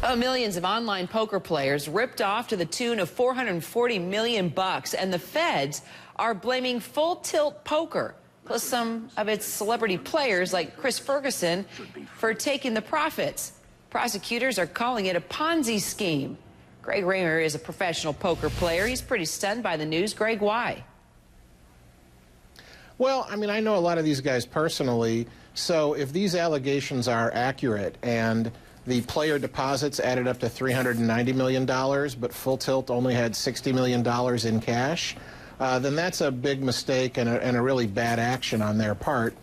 Oh, millions of online poker players ripped off to the tune of $440 million, and the feds are blaming Full Tilt Poker, plus some of its celebrity players like Chris Ferguson, for taking the profits. Prosecutors are calling it a Ponzi scheme. Greg Raymer is a professional poker player. He's pretty stunned by the news. Greg, why? Well, I mean, I know a lot of these guys personally, so if these allegations are accurate and the player deposits added up to $390 million, but Full Tilt only had $60 million in cash, then that's a big mistake and a really bad action on their part.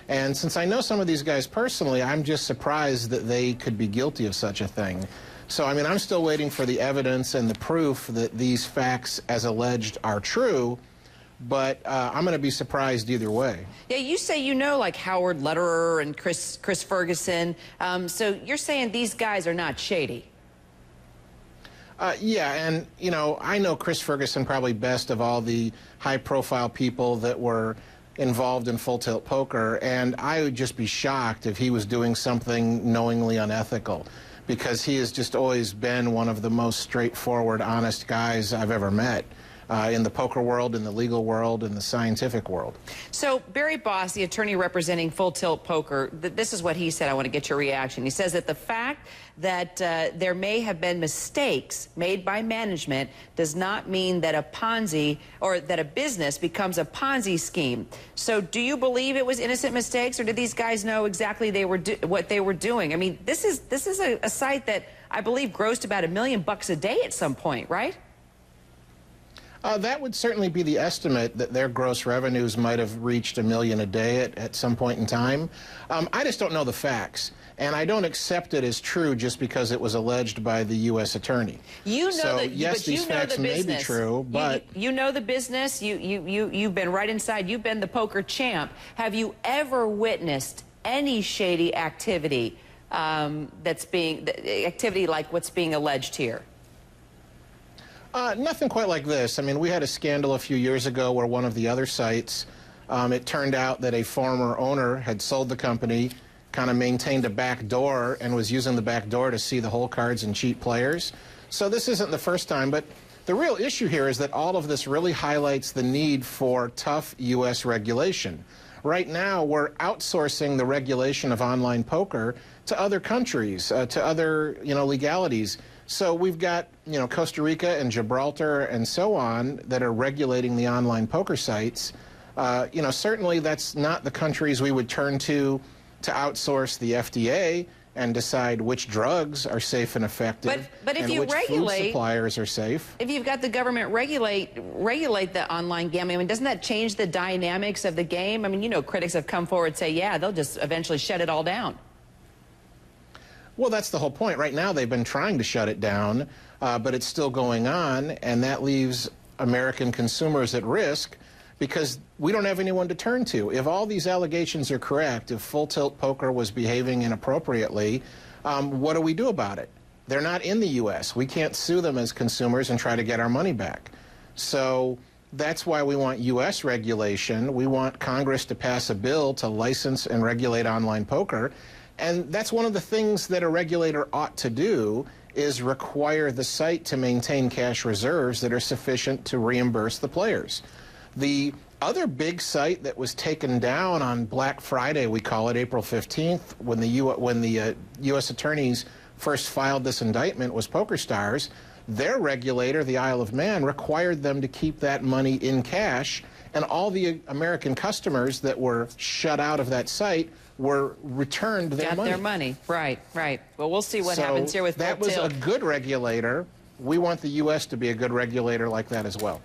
And since I know some of these guys personally, I'm just surprised that they could be guilty of such a thing. So, I mean, I'm still waiting for the evidence and the proof that these facts, as alleged, are true. But I'm going to be surprised either way. Yeah, you say you know, like Howard Lederer and Chris Ferguson. So you're saying these guys are not shady? Yeah, and, you know, I know Chris Ferguson probably best of all the high-profile people that were involved in Full Tilt Poker, and I would just be shocked if he was doing something knowingly unethical, because he has just always been one of the most straightforward, honest guys I've ever met. In the poker world, in the legal world, in the scientific world. So Barry Boss, the attorney representing Full Tilt Poker, this is what he said. I want to get your reaction. He says that the fact that there may have been mistakes made by management does not mean that a Ponzi or that a business becomes a Ponzi scheme. So do you believe it was innocent mistakes, or did these guys know exactly what they were doing? I mean, this is a site that I believe grossed about $1 million a day at some point, right? That would certainly be the estimate, that their gross revenues might have reached $1 million a day at some point in time. I just don't know the facts, and I don't accept it as true just because it was alleged by the U.S. attorney. You know, so, yes, these facts may be true, but you know the business. You've been right inside. You've been the poker champ. Have you ever witnessed any shady activity activity like what's being alleged here? Nothing quite like this. I mean, we had a scandal a few years ago where one of the other sites, it turned out that a former owner had sold the company, kind of maintained a back door, and was using the back door to see the hole cards and cheat players. So this isn't the first time, but the real issue here is that all of this really highlights the need for tough U.S. regulation. Right now, we're outsourcing the regulation of online poker to other countries, to other, legalities. So we've got, Costa Rica and Gibraltar and so on that are regulating the online poker sites. Certainly that's not the countries we would turn to outsource the FDA and decide which drugs are safe and effective, but if and you which regulate, food suppliers are safe. If you've got the government regulate the online gambling, I mean, doesn't that change the dynamics of the game? I mean, critics have come forward and say, yeah, they'll just eventually shut it all down. Well, that's the whole point. Right now, they've been trying to shut it down, but it's still going on, and that leaves American consumers at risk because we don't have anyone to turn to. If all these allegations are correct, if Full Tilt Poker was behaving inappropriately, what do we do about it? They're not in the U.S. We can't sue them as consumers and try to get our money back. So that's why we want U.S. regulation. We want Congress to pass a bill to license and regulate online poker. And that's one of the things that a regulator ought to do, is require the site to maintain cash reserves that are sufficient to reimburse the players. The other big site that was taken down on Black Friday, we call it, April 15th, when the U.S. attorneys first filed this indictment, was PokerStars. Their regulator, the Isle of Man, required them to keep that money in cash, and all the American customers that were shut out of that site were returned their money. Got their money. Right, right. Well, we'll see what happens here with Full Tilt. That was a good regulator. We want the U.S. to be a good regulator like that as well.